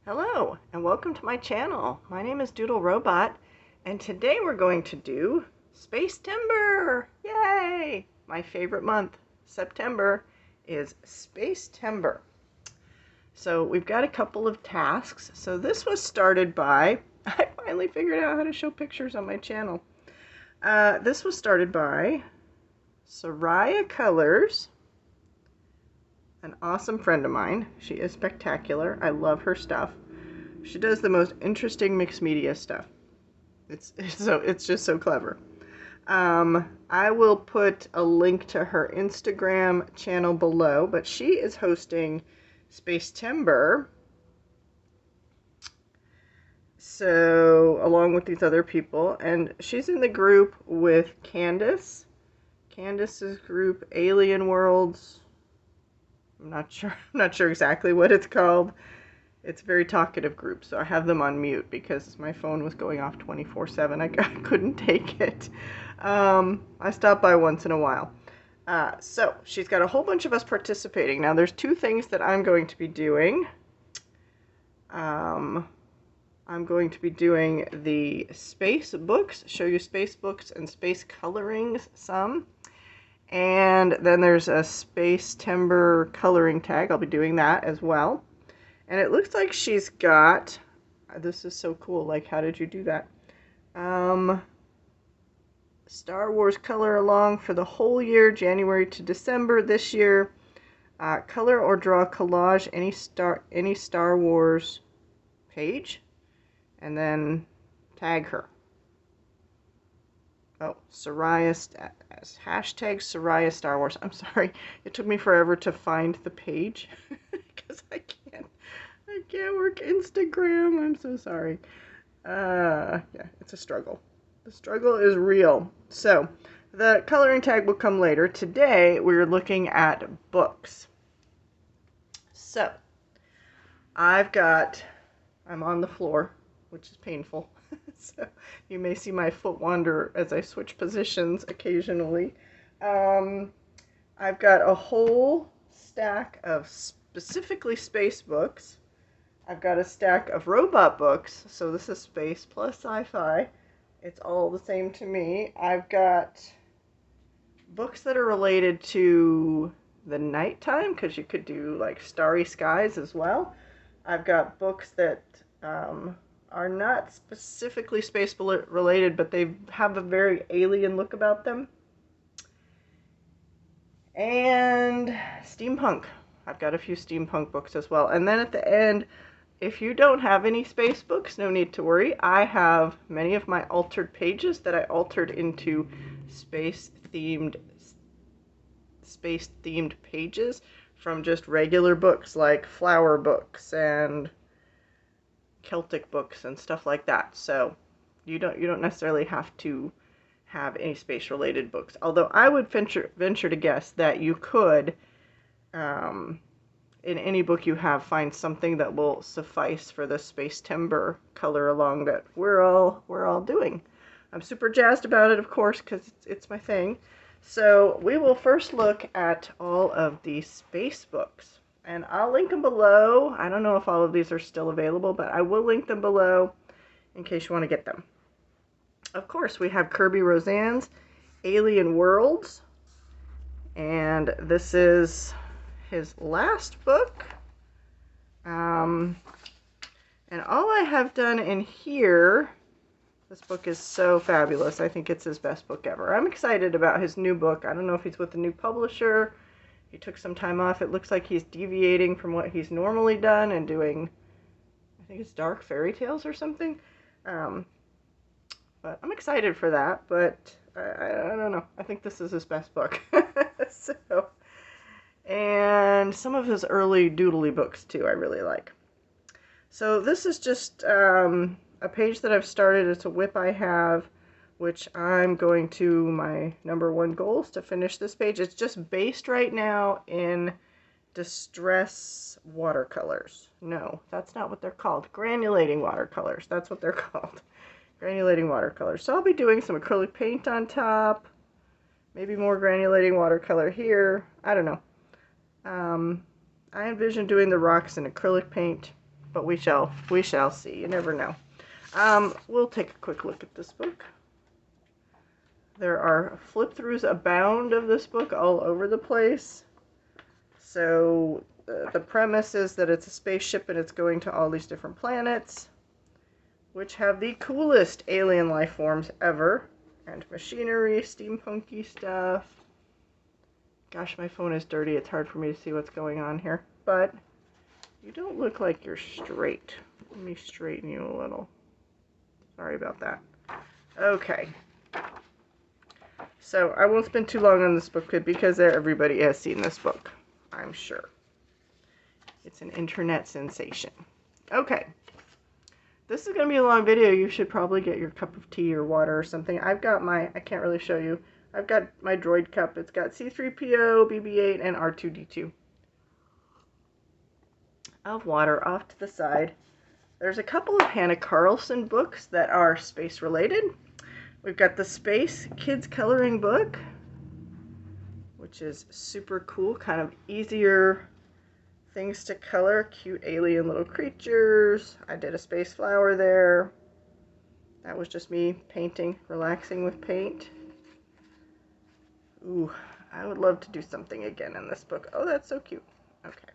Hello and welcome to my channel. My name is Doodle Robot and today we're going to do Spacetember! Yay! My favorite month, September, is Spacetember. So we've got a couple of tasks. So this was started by, I finally figured out how to show pictures on my channel. This was started by Soraya Colors, an awesome friend of mine. She is spectacular. I love her stuff. She does the most interesting mixed media stuff. It's just so clever. I will put a link to her Instagram channel below, but she is hosting Spacetember. So, along with these other people, and she's in the group with Candace. Candace's group, Alien Worlds. I'm not sure exactly what it's called. It's a very talkative group, so I have them on mute because my phone was going off 24/7. I couldn't take it. I stop by once in a while. So she's got a whole bunch of us participating. Now there's two things that I'm going to be doing. I'm going to be doing the space books, show you space books and space colorings some. And then there's a Spacetember coloring tag. I'll be doing that as well. And it looks like she's got, this is so cool, like how did you do that? Star Wars color along for the whole year, January to December this year. Color or draw collage any Star Wars page, and then tag her. Oh, Soraya, hashtag Soraya Star Wars. I'm sorry, it took me forever to find the page because I can't work Instagram. I'm so sorry. Yeah, it's a struggle. The struggle is real. So, the coloring tag will come later. Today, we're looking at books. So, I'm on the floor, which is painful. So, you may see my foot wander as I switch positions occasionally. I've got a whole stack of specifically space books. I've got a stack of robot books, so this is space plus sci-fi. It's all the same to me. I've got books that are related to the nighttime, because you could do like starry skies as well. I've got books that are not specifically space related, but they have a very alien look about them. And steampunk. I've got a few steampunk books as well. And then at the end, if you don't have any space books, no need to worry. I have many of my altered pages that I altered into space-themed pages from just regular books like flower books and Celtic books and stuff like that. So you don't necessarily have to have any space-related books. Although I would venture to guess that you could in any book you have, find something that will suffice for the Spacetember color along that we're all doing. I'm super jazzed about it, of course, because it's my thing. So we will first look at all of the space books, and I'll link them below. I don't know if all of these are still available, but I will link them below in case you want to get them. Of course, we have Kirby Roseanne's Alien Worlds, and this is his last book. And all I have done in here, this book is so fabulous. I think it's his best book ever. I'm excited about his new book. I don't know if he's with a new publisher. He took some time off. It looks like he's deviating from what he's normally done and doing, I think it's dark fairy tales or something. But I'm excited for that, but I don't know. I think this is his best book. So, and some of his early doodly books too I really like. So this is just a page that I've started. It's a whip I have, which I'm going to, my #1 goal is to finish this page. It's just based right now in distress watercolors. No, that's not what they're called. Granulating watercolors. That's what they're called. Granulating watercolors. So I'll be doing some acrylic paint on top. Maybe more granulating watercolor here. I don't know. I envision doing the rocks in acrylic paint. but we shall see. You never know. We'll take a quick look at this book. There are flip-throughs abound of this book all over the place. So the premise is that it's a spaceship and it's going to all these different planets, which have the coolest alien life forms ever. And machinery, steampunky stuff. Gosh, my phone is dirty. It's hard for me to see what's going on here. But you don't look like you're straight. Let me straighten you a little. Sorry about that. Okay. So I won't spend too long on this book because everybody has seen this book, I'm sure. It's an internet sensation. Okay. This is going to be a long video. You should probably get your cup of tea or water or something. I've got my, I can't really show you. I've got my droid cup. It's got C-3PO, BB-8, and R2-D2. Of water off to the side. There's a couple of Hannah Carlson books that are space related. We've got the Space Kids Coloring Book, which is super cool, kind of easier things to color, cute alien little creatures. I did a space flower there. That was just me painting, relaxing with paint. Ooh, I would love to do something again in this book. Oh, that's so cute. Okay.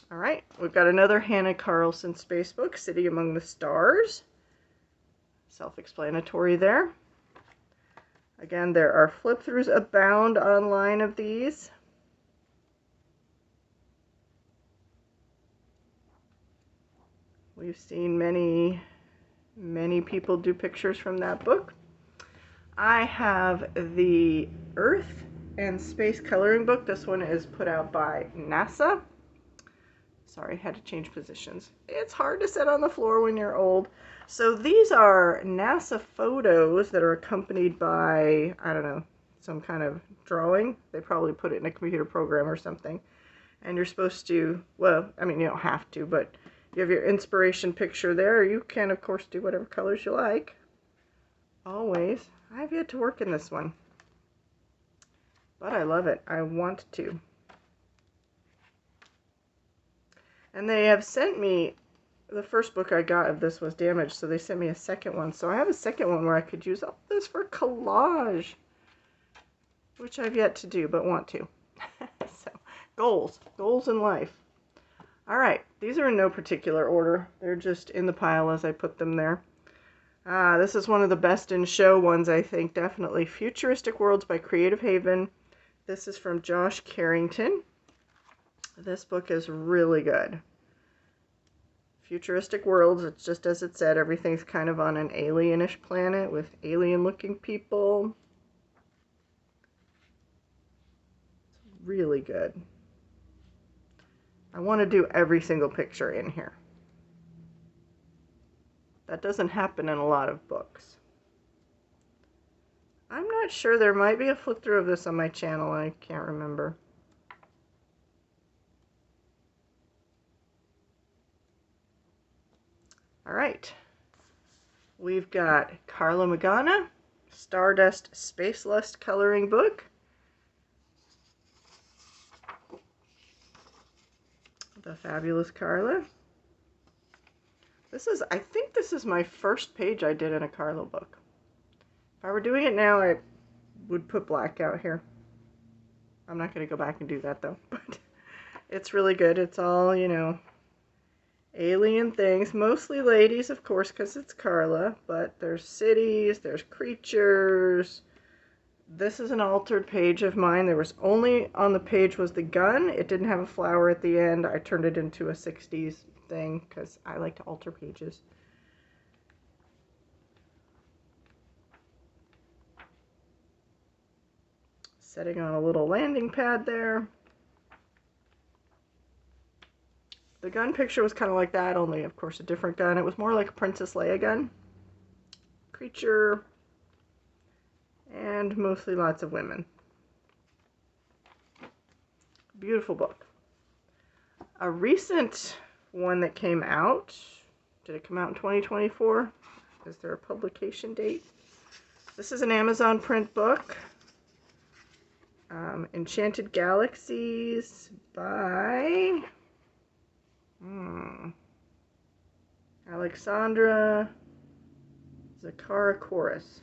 All right, we've got another Hannah Carlson space book, City Among the Stars. Self-explanatory there. Again, there are flip-throughs abound online of these. We've seen many people do pictures from that book. I have the Earth and Space Coloring Book. This one is put out by NASA. Sorry, had to change positions. It's hard to sit on the floor when you're old. So these are NASA photos that are accompanied by, I don't know, some kind of drawing. They probably put it in a computer program or something. And you're supposed to, well, I mean, you don't have to, but you have your inspiration picture there. You can, of course, do whatever colors you like. Always. I've yet to work in this one. But I love it. I want to. And they have sent me, the first book I got of this was damaged, so they sent me a second one. So I have a second one where I could use all this for collage, which I've yet to do, but want to. So, goals in life. All right, these are in no particular order. They're just in the pile as I put them there. This is one of the best in show ones, I think, definitely. Futuristic Worlds by Creative Haven. This is from Josh Carrington. This book is really good. Futuristic Worlds, it's just as it said, everything's kind of on an alienish planet with alien-looking people. It's really good. I want to do every single picture in here. That doesn't happen in a lot of books. I'm not sure. There might be a flip through of this on my channel. I can't remember. All right. We've got Carla Magana, Stardust Space Lust Coloring Book. The fabulous Carla. This is, I think this is my first page I did in a Carla book. If I were doing it now, I would put black out here. I'm not going to go back and do that though, but it's really good. It's all, you know, alien things, mostly ladies, of course, because it's Carla, but there's cities, there's creatures. This is an altered page of mine. There was only on the page was the gun. It didn't have a flower at the end. I turned it into a 60s thing because I like to alter pages. Setting on a little landing pad there. The gun picture was kind of like that, only of course a different gun. It was more like a Princess Leia gun. Creature. And mostly lots of women. Beautiful book. A recent one that came out. Did it come out in 2024? Is there a publication date? This is an Amazon print book. Enchanted Galaxies by... Alexandra Zakara-Chorus.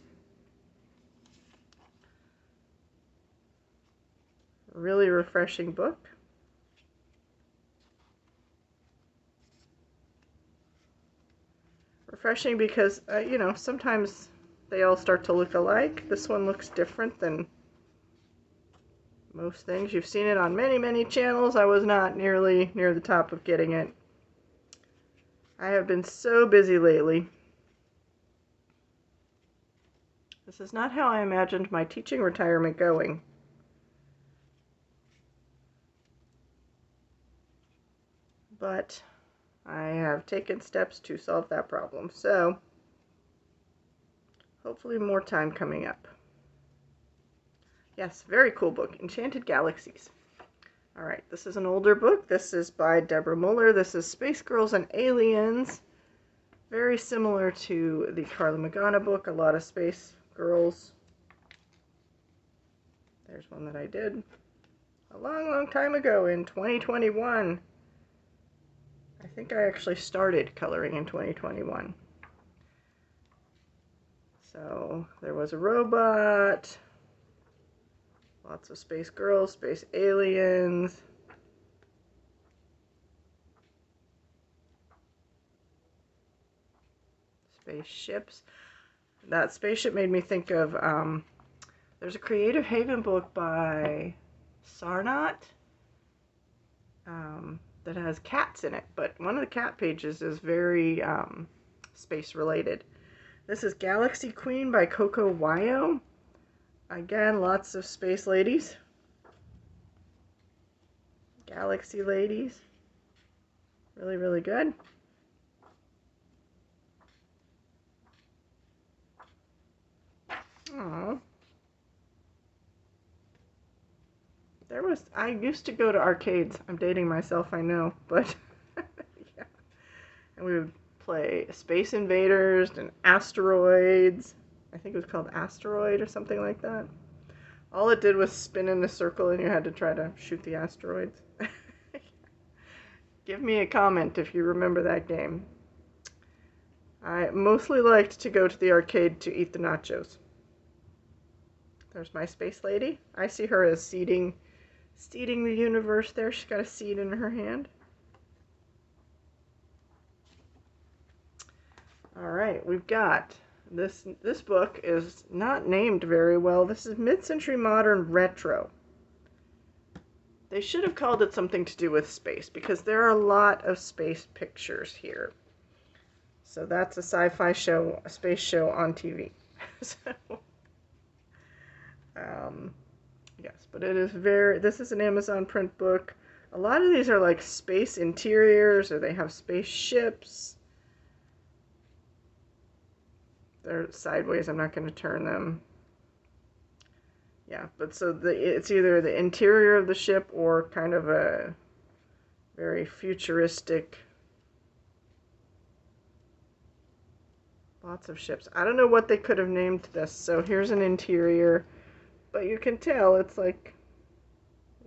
Really refreshing book. Refreshing because, you know, sometimes they all start to look alike. This one looks different than most things. You've seen it on many, many channels. I was not nearly near the top of getting it. I have been so busy lately. This is not how I imagined my teaching retirement going. But I have taken steps to solve that problem. So, hopefully more time coming up. Yes, very cool book. Enchanted Galaxies. Alright, this is an older book. This is by Deborah Muller. This is Space Girls and Aliens. Very similar to the Carla Magana book. A lot of space girls. There's one that I did a long, long time ago in 2021. I think I actually started coloring in 2021. So there was a robot, lots of space girls, space aliens, spaceships. That spaceship made me think of, there's a Creative Haven book by Sarnat that has cats in it, but one of the cat pages is very space related. This is Galaxy Queen by Coco Wyo. Again, lots of space ladies. Galaxy ladies. Really, really good. Aww. I used to go to arcades. I'm dating myself, I know, but yeah. And we would play Space Invaders and Asteroids. I think it was called Asteroid or something like that. All it did was spin in a circle and you had to try to shoot the asteroids. Give me a comment if you remember that game. I mostly liked to go to the arcade to eat the nachos. There's my space lady. I see her as seeding the universe there. She's got a seed in her hand. Alright, we've got this book is not named very well. This is Mid-Century Modern Retro. They should have called it something to do with space because there are a lot of space pictures here. So that's a sci-fi show, a space show on TV. So, yes, but it is this is an Amazon print book. A lot of these are like space interiors or they have spaceships. They're sideways, I'm not going to turn them. Yeah, but so it's either the interior of the ship or kind of a very futuristic. Lots of ships. I don't know what they could have named this. So here's an interior, but you can tell it's like,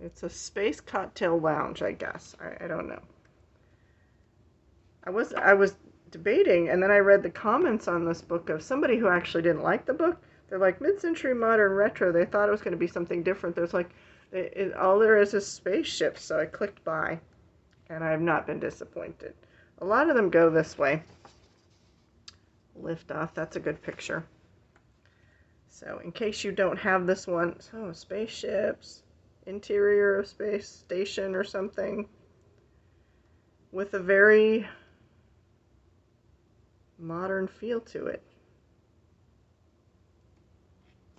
it's a space cocktail lounge, I guess. I don't know. I was debating, and then I read the comments on this book of somebody who actually didn't like the book. They're like, Mid-Century Modern Retro. They thought it was going to be something different. There's like, all there is spaceships. So I clicked buy, and I have not been disappointed. A lot of them go this way. Lift off. That's a good picture. So in case you don't have this one, so spaceships, interior of space station or something, with a very modern feel to it.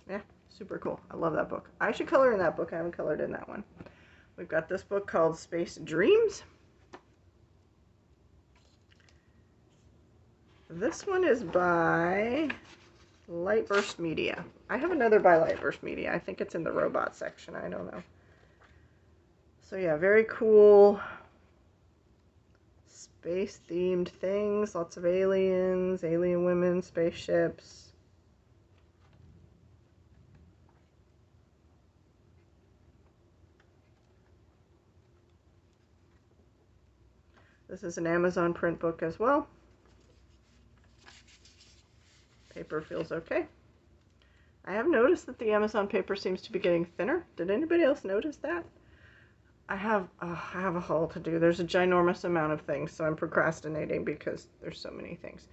Yeah, super cool. I love that book. I should color in that book. I haven't colored in that one. We've got this book called Space Dreams. This one is by Lightburst Media. I have another by Lightburst Media. I think it's in the robot section. I don't know. So yeah, very cool space-themed things. Lots of aliens, alien women, spaceships. This is an Amazon print book as well. paper feels okay. I have noticed that the Amazon paper seems to be getting thinner. Did anybody else notice that? I have a haul to do. There's a ginormous amount of things, so I'm procrastinating because there's so many things.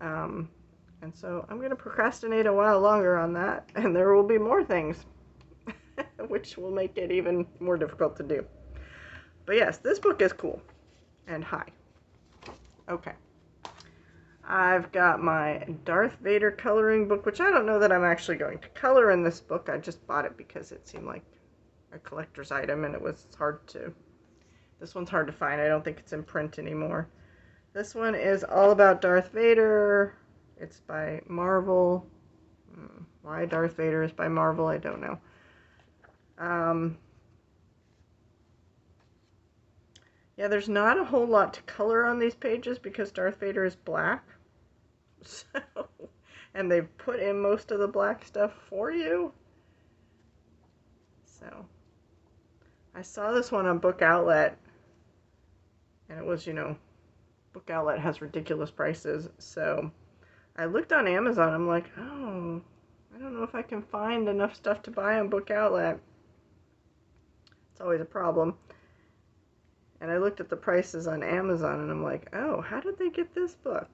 And so I'm going to procrastinate a while longer on that, and there will be more things, which will make it even more difficult to do. But yes, this book is cool. And hi. Okay. I've got my Darth Vader coloring book, which I don't know that I'm actually going to color in this book. I just bought it because it seemed like a collector's item, and it was hard to... This one's hard to find. I don't think it's in print anymore. This one is all about Darth Vader. It's by Marvel. Why Darth Vader is by Marvel, I don't know. Yeah, there's not a whole lot to color on these pages because Darth Vader is black. So, and they've put in most of the black stuff for you. So, I saw this one on Book Outlet, and it was, Book Outlet has ridiculous prices, so I looked on Amazon. I'm like, oh, I don't know if I can find enough stuff to buy on Book Outlet. It's always a problem. And I looked at the prices on Amazon, and I'm like, oh, how did they get this book?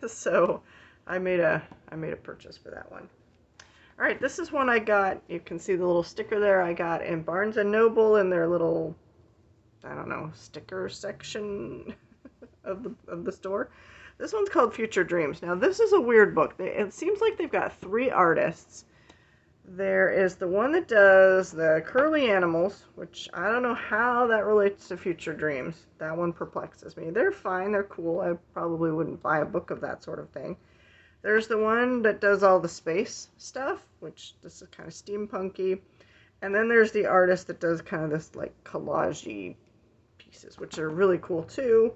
So I made a purchase for that one. All right, this is one I got. You can see the little sticker there. I got in Barnes & Noble in their little, I don't know, sticker section of the store. This one's called Future Dreams. Now, this is a weird book. It seems like they've got 3 artists. There is the one that does the curly animals, which I don't know how that relates to Future Dreams. That one perplexes me. They're fine. They're cool. I probably wouldn't buy a book of that sort of thing. There's the one that does all the space stuff, which this is kind of steampunky. And then there's the artist that does kind of this like collage-y pieces, which are really cool too.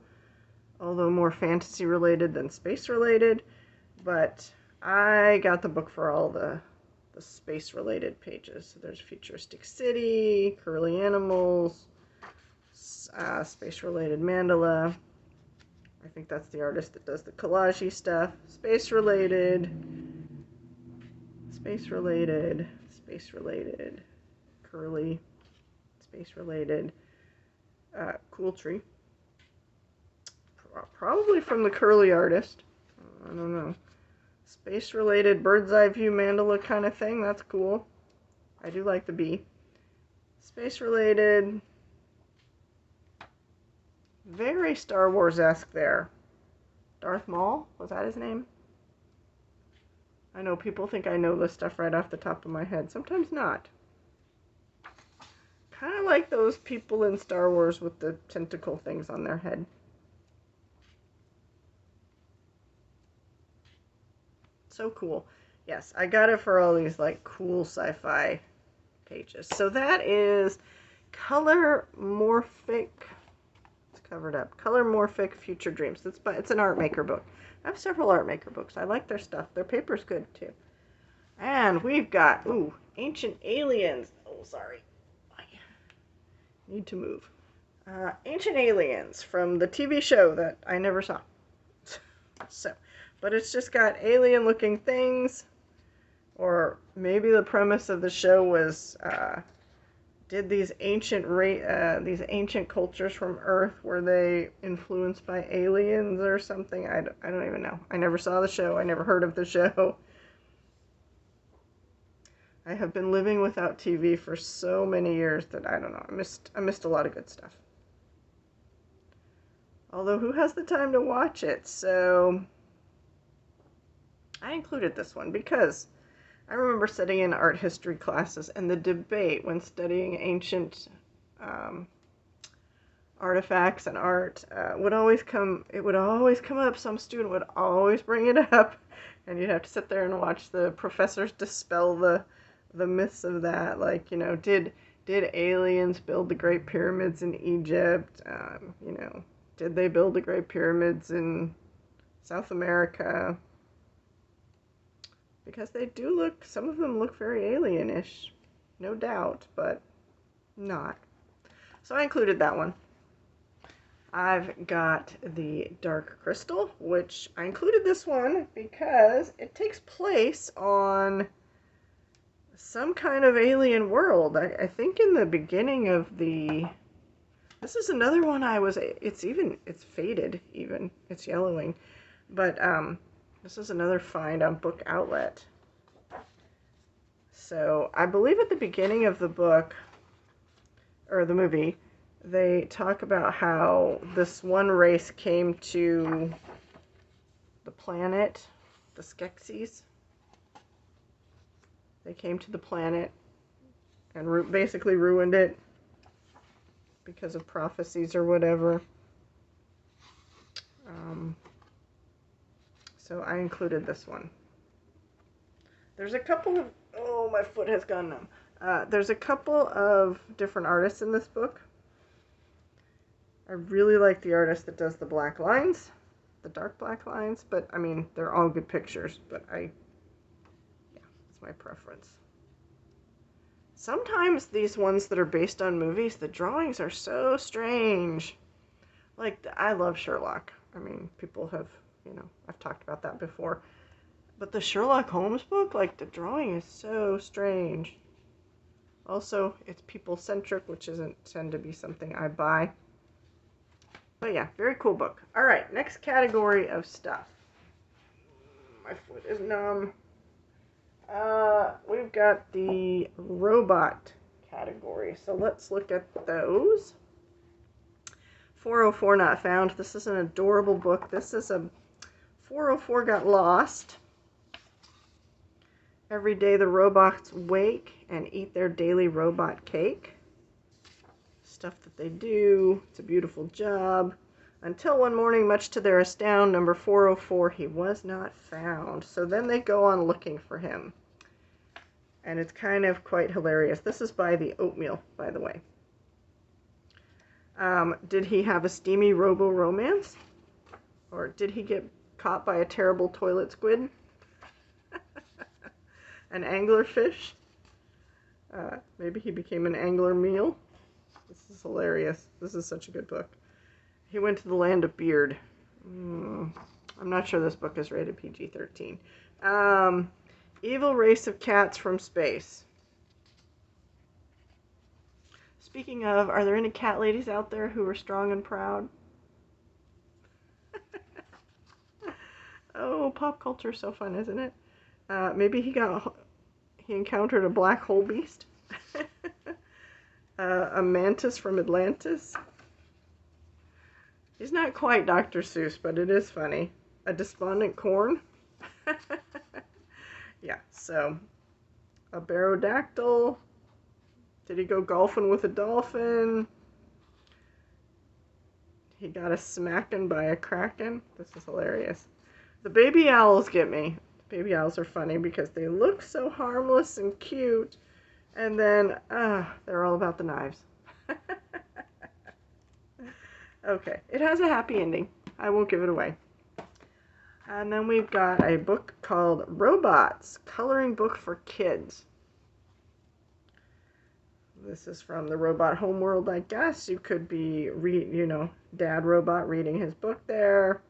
Although more fantasy related than space related. But I got the book for all the space related pages. So there's Futuristic City, Curly Animals, space related mandala. I think that's the artist that does the collage-y stuff. Space related, curly, space related, cool tree. Probably from the curly artist. I don't know. Space-related bird's eye view mandala kind of thing. That's cool. I do like the bee. Space-related. Very Star Wars-esque there. Darth Maul? Was that his name? I know people think I know this stuff right off the top of my head. Sometimes not. Kind of like those people in Star Wars with the tentacle things on their head. So cool. Yes, I got it for all these like cool sci-fi pages. So that is Color Morphic. It's covered up. Color Morphic Future Dreams. It's an art maker book. I have several art maker books. I like their stuff. Their paper's good too. And we've got Ancient Aliens. Oh, sorry. I need to move. Ancient Aliens from the TV show that I never saw. But it's just got alien-looking things, or maybe the premise of the show was, did these ancient cultures from Earth, were they influenced by aliens or something? I don't even know. I never saw the show. I never heard of the show. I have been living without TV for so many years that I don't know. I missed a lot of good stuff. Although, who has the time to watch it? So I included this one because I remember sitting in art history classes, and the debate when studying ancient artifacts and art would always come up. Some student would always bring it up, and you'd have to sit there and watch the professors dispel the myths of that. Like, did aliens build the Great Pyramids in Egypt? Did they build the Great Pyramids in South America? Because they do some of them look very alien-ish, no doubt, but not. So I included that one. I've got the Dark Crystal, which I included this one because it takes place on some kind of alien world. I think in the beginning of the... This is another one it's faded even. It's yellowing. But this is another find on Book Outlet. So I believe at the beginning of the book, or the movie, they talk about how this one race came to the planet, the Skeksis. They came to the planet and basically ruined it because of prophecies or whatever. So I included this one. There's a couple of... Oh, my foot has gone numb. There's a couple of different artists in this book. I really like the artist that does the black lines, the dark black lines, but I mean, they're all good pictures, but yeah, it's my preference. Sometimes these ones that are based on movies, the drawings are so strange. Like, I love Sherlock. I mean, people have, I've talked about that before. But the Sherlock Holmes book, like, the drawing is so strange. Also, it's people-centric, which doesn't tend to be something I buy. But yeah, very cool book. All right, next category of stuff. My foot is numb. We've got the robot category. So let's look at those. 404 Not Found. This is an adorable book. This is a 404 Got Lost. Every day the robots wake and eat their daily robot cake. Stuff that they do. It's a beautiful job. Until one morning, much to their astound, number 404, he was not found. So then they go on looking for him. And it's kind of quite hilarious. This is by the Oatmeal, by the way. Did he have a steamy robo-romance? Or did he get caught by a terrible toilet squid? An anglerfish? Maybe he became an angler meal? This is hilarious. This is such a good book. He went to the land of beard. I'm not sure this book is rated PG-13. Evil race of cats from space. Speaking of, are there any cat ladies out there who are strong and proud? Oh, pop culture is so fun, isn't it? Maybe he encountered a black hole beast. A mantis from Atlantis. He's not quite Dr. Seuss, but it is funny. A despondent corn. Yeah, so a barodactyl. Did he go golfing with a dolphin? He got a smacking by a kraken. This is hilarious. The baby owls get me. Baby owls are funny because they look so harmless and cute, and then they're all about the knives. Okay, it has a happy ending. I won't give it away. And then we've got a book called Robots, Coloring Book for Kids. This is from the Robot Homeworld, I guess. You could be, Dad Robot reading his book there.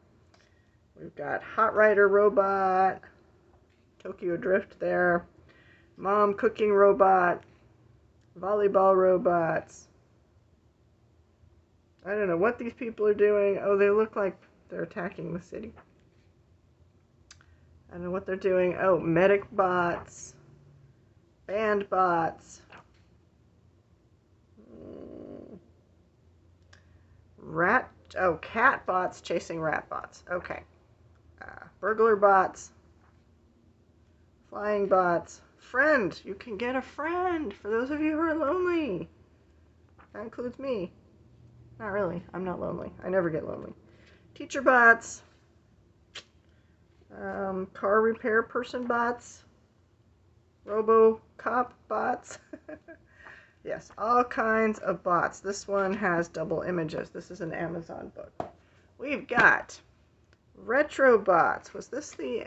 We've got Hot Rider Robot, Tokyo Drift there, Mom Cooking Robot, Volleyball Robots. I don't know what these people are doing. Oh, they look like they're attacking the city. I don't know what they're doing. Oh, Medic Bots, Band Bots, Cat Bots chasing Rat Bots. Okay. Burglar Bots, Flying Bots, Friend. You can get a friend for those of you who are lonely. That includes me. Not really. I'm not lonely. I never get lonely. Teacher Bots, Car Repair Person Bots, Robo Cop Bots. Yes, all kinds of bots. This one has double images. This is an Amazon book. We've got Retro Bots. Was this the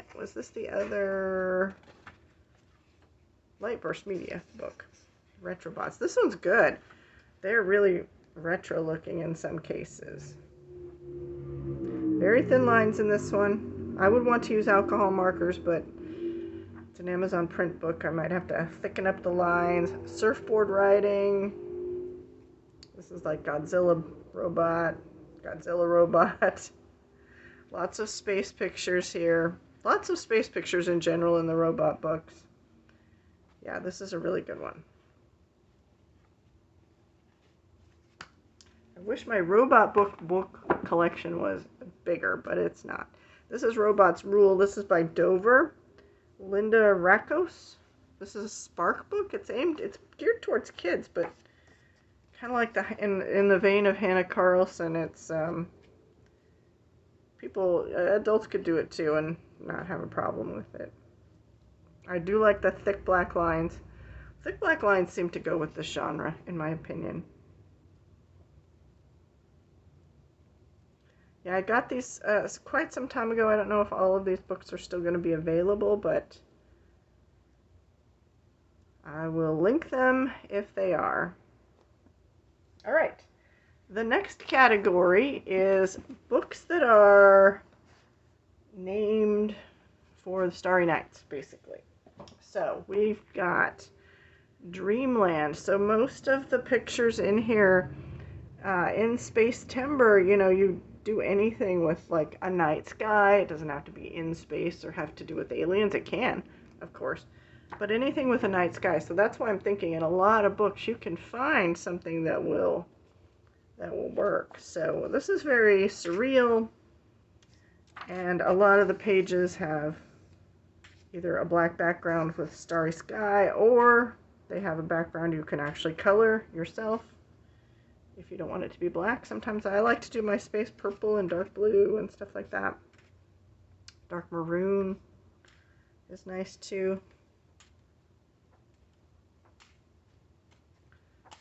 other Lightburst Media book? Retro Bots. This one's good. They're really retro looking in some cases. very thin lines in this one. I would want to use alcohol markers, but it's an Amazon print book. I might have to thicken up the lines. Surfboard riding. This is like Godzilla robot. Lots of space pictures here. Lots of space pictures in general in the robot books. Yeah, this is a really good one. I wish my robot book collection was bigger, but it's not. This is Robots Rule. This is by Dover. Linda Rakos. This is a Spark book. It's geared towards kids, but kind of like in the vein of Hannah Carlson. It's adults could do it too and not have a problem with it. I do like the thick black lines. Thick black lines seem to go with the genre, in my opinion. Yeah, I got these quite some time ago. I don't know if all of these books are still going to be available, but I will link them if they are. All right. The next category is books that are named for the Starry Nights, basically. So we've got Dreamland. So most of the pictures in here, in Spacetember, you do anything with like a night sky. It doesn't have to be in space or have to do with aliens. It can, of course, but anything with a night sky. So that's why I'm thinking in a lot of books you can find something that will work. So this is very surreal, and a lot of the pages have either a black background with starry sky, or they have a background you can actually color yourself if you don't want it to be black. Sometimes I like to do my space purple and dark blue and stuff like that. Dark maroon is nice too.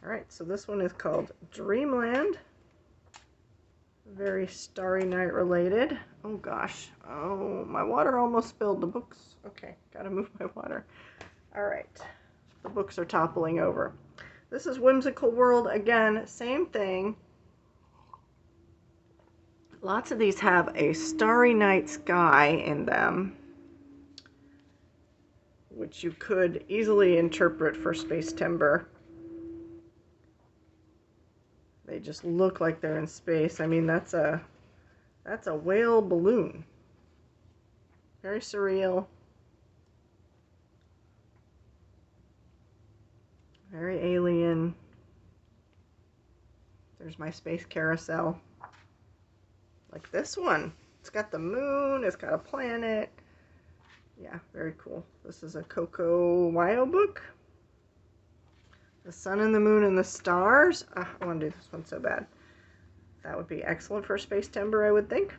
Alright, so this one is called Dreamland. Very Starry Night related. Oh gosh. Oh, my water almost spilled the books. Okay, gotta move my water. Alright, the books are toppling over. This is Whimsical World. Again, same thing. Lots of these have a starry night sky in them, which you could easily interpret for Spacetember. They just look like they're in space. I mean, that's a whale balloon. Very surreal. Very alien. There's my space carousel. Like this one. It's got the moon. It's got a planet. Yeah, very cool. This is a Coco Wyo book. The sun and the moon and the stars. I want to do this one so bad. That would be excellent for Spacetember, I would think.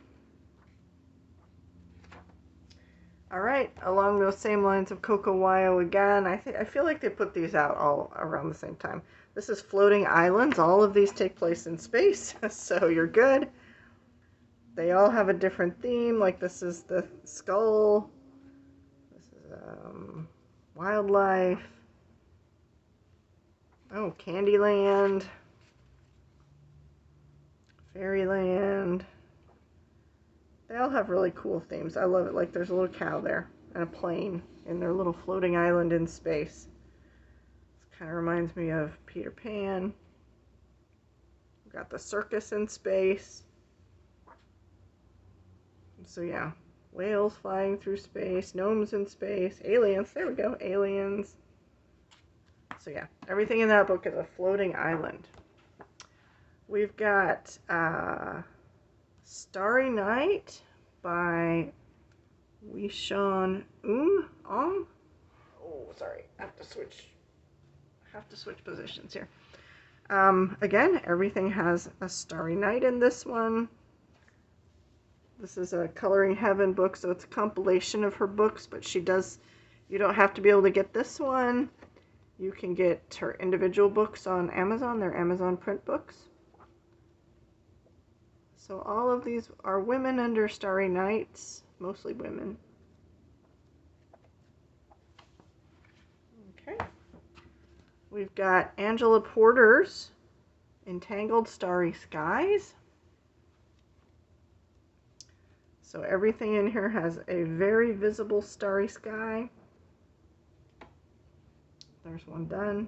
Alright, along those same lines of Coco Wyo again, I feel like they put these out all around the same time. This is Floating Islands. All of these take place in space, so you're good. They all have a different theme, like this is the skull. This is wildlife. Oh, Candyland. Fairyland. They all have really cool themes. I love it. Like there's a little cow there and a plane in their little floating island in space. This kind of reminds me of Peter Pan. We've got the circus in space. So yeah, whales flying through space, gnomes in space, aliens. There we go, aliens. So yeah, everything in that book is a floating island. We've got Starry Night by Weishan Ong. Oh, sorry. I have to switch positions here. Again, everything has a Starry Night in this one. This is a Coloring Heaven book, so it's a compilation of her books, but you don't have to be able to get this one. You can get her individual books on Amazon. They're Amazon print books. So all of these are women under starry nights, mostly women. Okay. We've got Angela Porter's Entangled Starry Skies. So everything in here has a very visible starry sky. There's one done.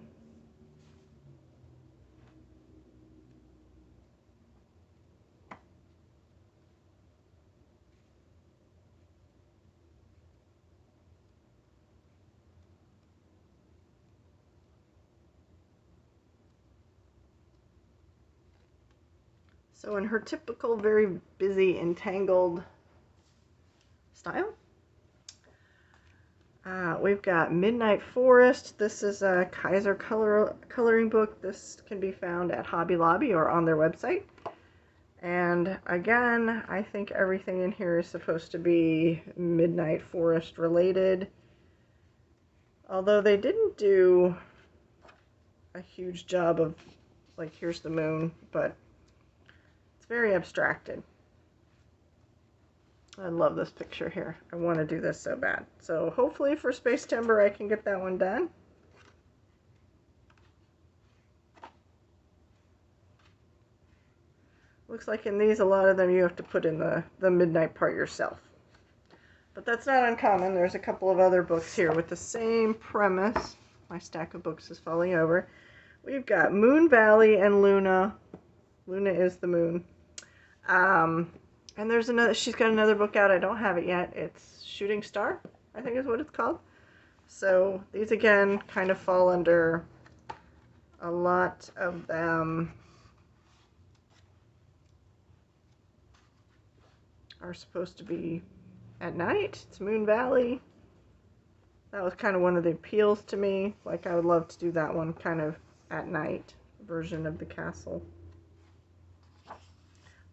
So in her typical, very busy, entangled style, we've got Midnight Forest. This is a Kaiser coloring book. This can be found at Hobby Lobby or on their website. And again, I think everything in here is supposed to be Midnight Forest related. Although they didn't do a huge job of, like, here's the moon, but it's very abstracted. I love this picture here. I want to do this so bad. So hopefully for Spacetember I can get that one done. Looks like in these, a lot of them you have to put in the midnight part yourself. But that's not uncommon. There's a couple of other books here with the same premise. My stack of books is falling over. We've got Moon Valley and Luna. Luna is the moon. And there's another, she's got another book out. I don't have it yet. It's Shooting Star, I think is what it's called. So these again kind of fall under, a lot of them are supposed to be at night. It's Moon Valley. That was kind of one of the appeals to me. Like, I would love to do that one kind of at night version of the castle.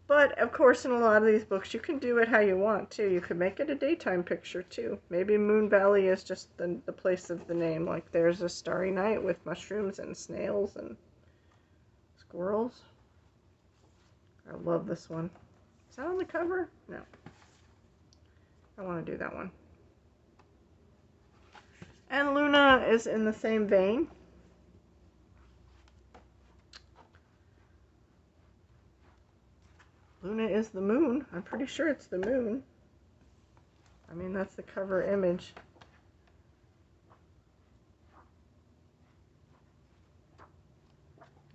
But, of course, in a lot of these books, you can do it how you want, too. You could make it a daytime picture, too. Maybe Moon Valley is just the place of the name. Like, there's a starry night with mushrooms and snails and squirrels. I love this one. Is that on the cover? No. I want to do that one. And Luna is in the same vein. Luna is the moon. I'm pretty sure it's the moon. I mean, that's the cover image.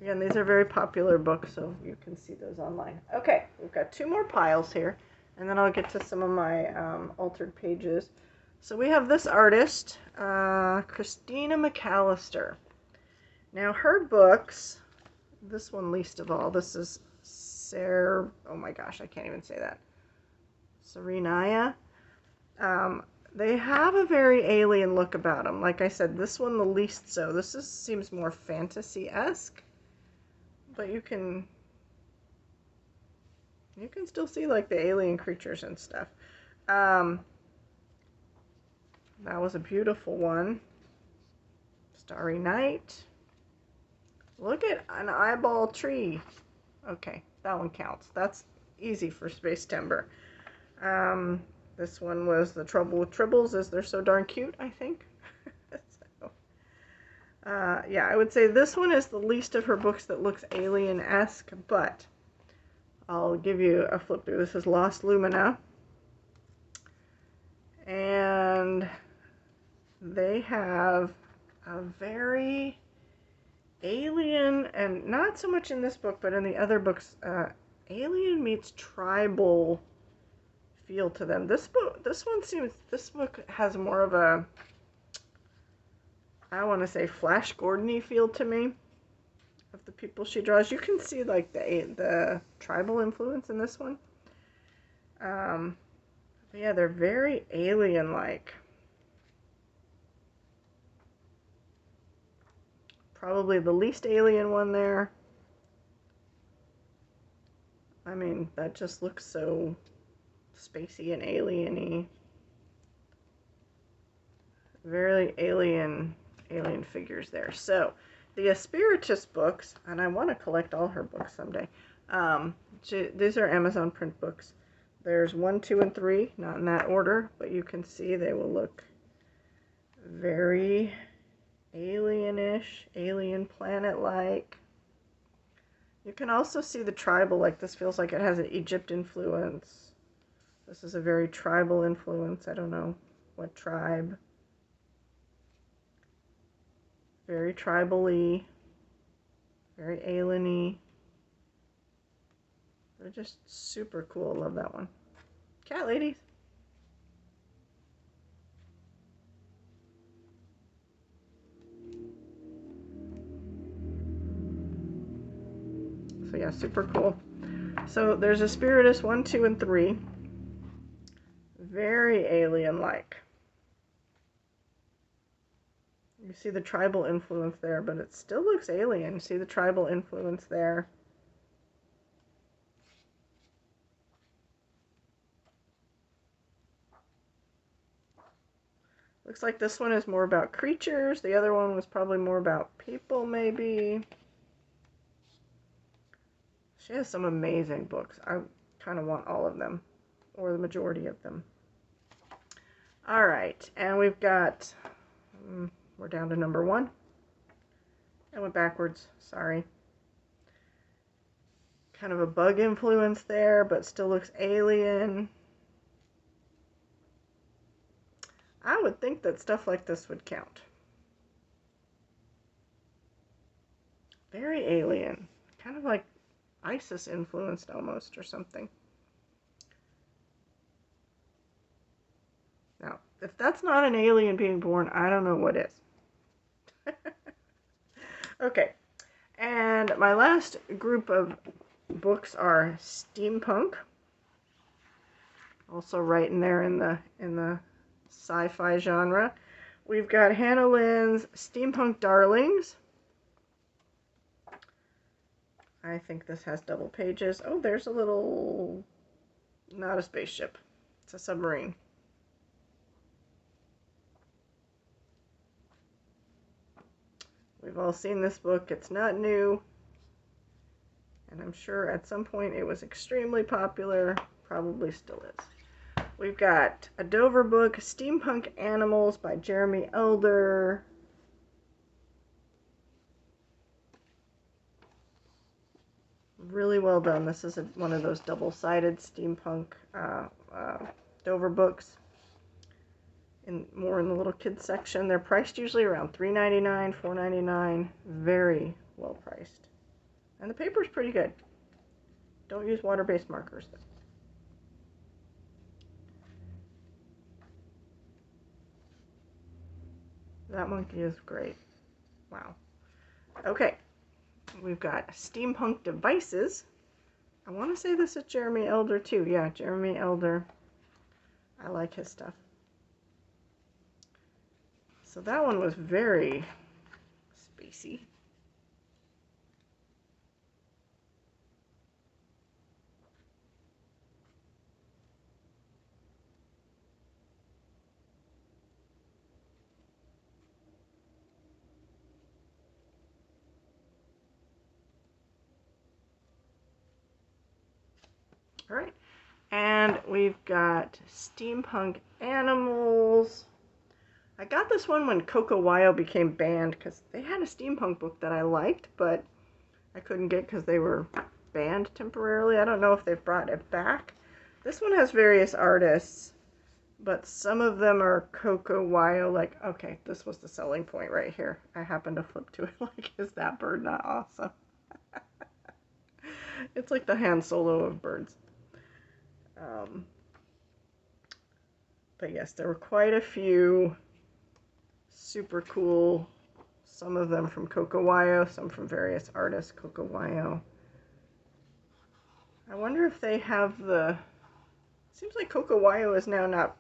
Again, these are very popular books, so you can see those online. Okay, we've got two more piles here, and then I'll get to some of my altered pages. So we have this artist, Christina McAllister. Now, her books, this one least of all, this is oh my gosh, I can't even say that. Serenaya. They have a very alien look about them. Like I said, this one the least so. This seems more fantasy-esque, but you can still see like the alien creatures and stuff. That was a beautiful one. Starry Night. Look at an eyeball tree. Okay, that one counts. That's easy for Spacetember. This one was The Trouble with Tribbles, as they're so darn cute, I think. So, yeah, I would say this one is the least of her books that looks alien-esque, but I'll give you a flip through. This is Lost Lumina. And they have a very alien, and not so much in this book, but in the other books, alien meets tribal feel to them. This book has more of a, I want to say, Flash Gordon-y feel to me of the people she draws. You can see like the tribal influence in this one. But yeah, they're very alien-like. Probably the least alien one there. I mean, that just looks so spacey and alien-y. Very alien figures there. So, the Aspiratus books, and I want to collect all her books someday. These are Amazon print books. There's 1, 2, and 3, not in that order, but you can see they will look very alien-ish, alien planet-like. You can also see the tribal, like this feels like it has an Egypt influence. This is a very tribal influence. I don't know what tribe. Very tribal-y. Very alien-y. They're just super cool. Love that one. Cat ladies. So yeah, super cool. So there's a Spiritus 1, 2, and 3. Very alien-like. You see the tribal influence there, but it still looks alien. You see the tribal influence there. Looks like this one is more about creatures. The other one was probably more about people, maybe. She has some amazing books. I kind of want all of them, or the majority of them. All right, and we've got, we're down to number 1. I went backwards, sorry. Kind of a bug influence there, but still looks alien. I would think that stuff like this would count. Very alien. Kind of like ISIS influenced almost, or something. Now, if that's not an alien being born, I don't know what is. Okay, and my last group of books are Steampunk. Also right in there in the sci-fi genre. We've got Hannah Lynn's Steampunk Darlings. I think this has double pages. Oh, there's a little, not a spaceship. It's a submarine. We've all seen this book. It's not new. And I'm sure at some point it was extremely popular. Probably still is. We've got a Dover book, Steampunk Animals by Jeremy Elder. Really well done. This is one of those double-sided steampunk Dover books. More in the little kids section. They're priced usually around $3.99, $4.99. Very well priced. And the paper's pretty good. Don't use water-based markers though. That monkey is great. Wow. Okay. We've got Steampunk Devices. I want to say this is Jeremy Elder too. Yeah, Jeremy Elder. I like his stuff. So that one was very spacey. All right. And we've got Steampunk Animals. I got this one when Coco Wyo became banned because they had a steampunk book that I liked, but I couldn't get because they were banned temporarily. I don't know if they've brought it back. This one has various artists, but some of them are Coco Wyo. Like, okay, this was the selling point right here. I happened to flip to it like, is that bird not awesome? It's like the Han Solo of birds. But yes, there were quite a few super cool, some of them from Coco Wyo, some from various artists. Coco Wyo. I wonder if they have the, seems like Coco Wyo is now not,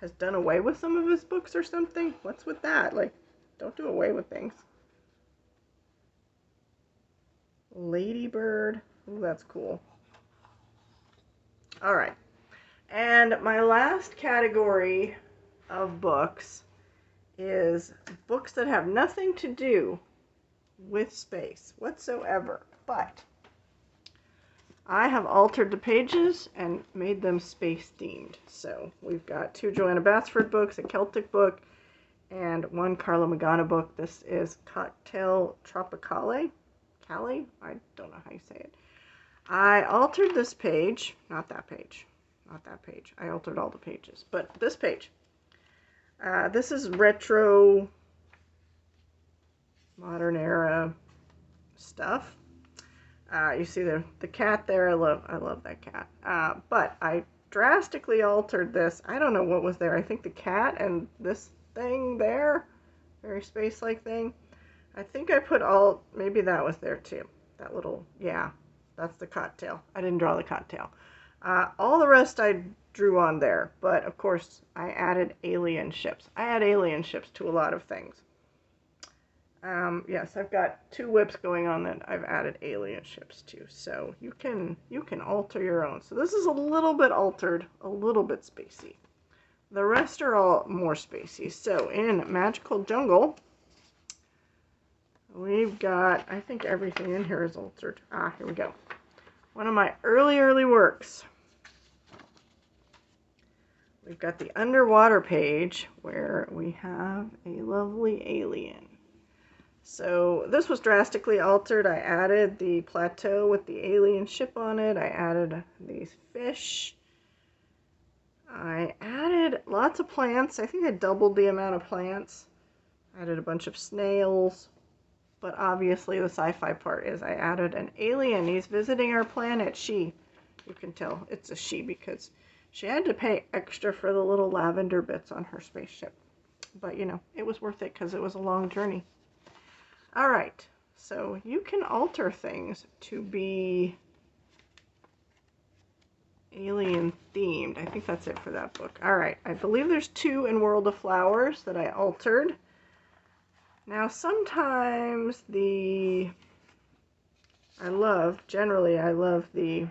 has done away with some of his books or something. What's with that? Like, don't do away with things. Ladybird. Ooh, that's cool. All right. And my last category of books is books that have nothing to do with space whatsoever, but I have altered the pages and made them space themed. So we've got 2 Joanna Basford books, a Celtic book, and 1 Carla Magana book. This is Cocktail Tropicale. Cali? I don't know how you say it. I altered this page, not that page, not that page. I altered all the pages. But this page. This is retro, modern era stuff. You see the cat there. I love that cat. But I drastically altered this. I don't know what was there. I think the cat and this thing there, very space-like thing. I think I put maybe that was there too. That little, yeah, that's the cocktail. I didn't draw the cocktail. All the rest I drew on there, but of course I added alien ships. I add alien ships to a lot of things. Yes, I've got 2 whips going on that I've added alien ships to, so you can alter your own. So this is a little bit altered, a little bit spacey. The rest are all more spacey. So in Magical Jungle, we've got, I think everything in here is altered. Here we go. One of my early works. We've got the underwater page where we have a lovely alien. So this was drastically altered. I added the plateau with the alien ship on it. I added these fish. I added lots of plants. I think I doubled the amount of plants. I added a bunch of snails. But obviously the sci-fi part is I added an alien. He's visiting our planet. She. You can tell it's a she because she had to pay extra for the little lavender bits on her spaceship. But, you know, it was worth it because it was a long journey. All right, so you can alter things to be alien themed. I think that's it for that book. All right, I believe there's 2 in World of Flowers that I altered. Now sometimes generally I love the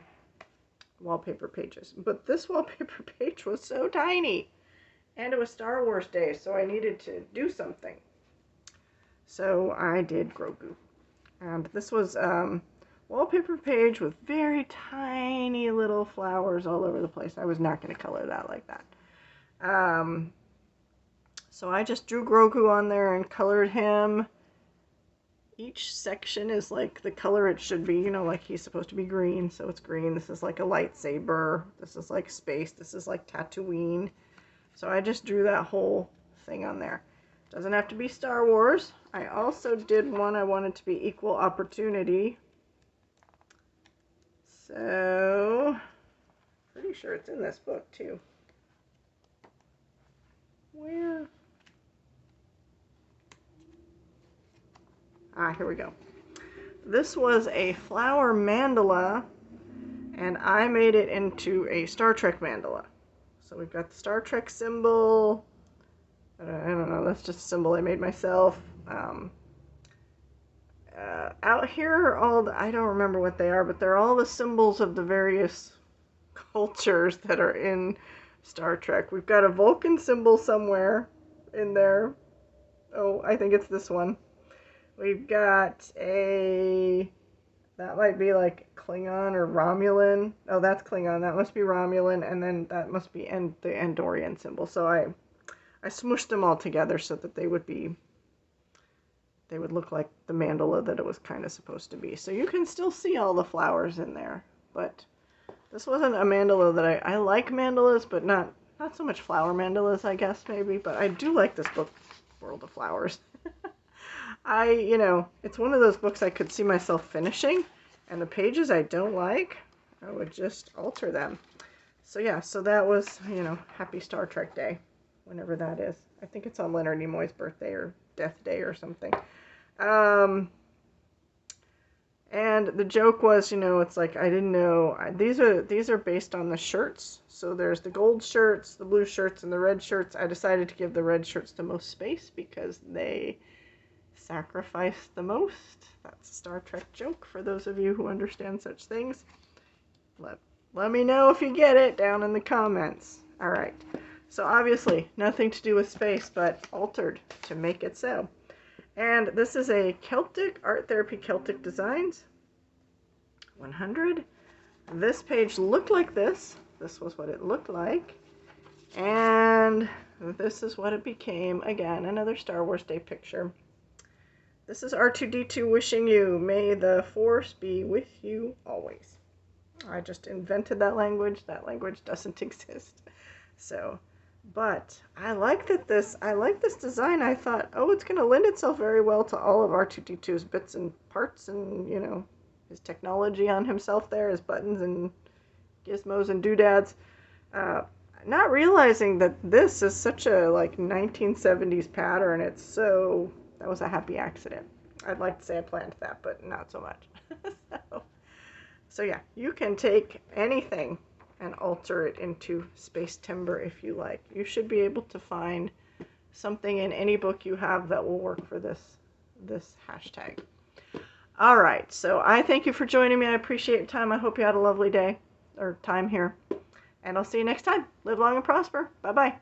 wallpaper pages, but this wallpaper page was so tiny and it was Star Wars Day, so I needed to do something. So I did Grogu. And this was wallpaper page with very tiny little flowers all over the place. I was not going to color that like that. So I just drew Grogu on there and colored him. Each section is like the color it should be. You know, like he's supposed to be green, so it's green. This is like a lightsaber. This is like space. This is like Tatooine. So I just drew that whole thing on there. Doesn't have to be Star Wars. I also did one I wanted to be equal opportunity. So, pretty sure it's in this book too. Where? Here we go. This was a flower mandala, and I made it into a Star Trek mandala. So we've got the Star Trek symbol. I don't know, that's just a symbol I made myself. Out here are all I don't remember what they are, but they're all the symbols of the various cultures that are in Star Trek. We've got a Vulcan symbol somewhere in there. Oh, I think it's this one. We've got that might be like Klingon or Romulan. Oh, that's Klingon. That must be Romulan, and then that must be the Andorian symbol. So I smushed them all together so that they would look like the mandala that it was kind of supposed to be. So you can still see all the flowers in there, but this wasn't a mandala that I like mandalas, but not so much flower mandalas, I guess, maybe. But I do like this book, World of Flowers. It's one of those books I could see myself finishing, and the pages I don't like, I would just alter them. So yeah, so that was, Happy Star Trek Day, whenever that is. I think it's on Leonard Nimoy's birthday or death day or something. And the joke was, it's like, I didn't know, these are based on the shirts. So there's the gold shirts, the blue shirts, and the red shirts. I decided to give the red shirts the most space because they sacrifice the most. That's a Star Trek joke for those of you who understand such things. Let me know if you get it down in the comments. All right. So obviously nothing to do with space, but altered to make it so. And this is a Celtic Art Therapy Celtic Designs 100. This page looked like this. This was what it looked like. And this is what it became. Again, another Star Wars Day picture. This is R2-D2 wishing you, may the Force be with you always. I just invented that language. That language doesn't exist. So, but I like this design. I thought, oh, it's going to lend itself very well to all of R2-D2's bits and parts, and his technology on himself there, his buttons and gizmos and doodads. Uh, Not realizing that this is such a like 1970s pattern. That was a happy accident. I'd like to say I planned that, but not so much. so, so yeah, you can take anything and alter it into Spacetember if you like. You should be able to find something in any book you have that will work for this hashtag. All right, so I thank you for joining me. I appreciate your time. I hope you had a lovely day or time here. And I'll see you next time. Live long and prosper. Bye-bye.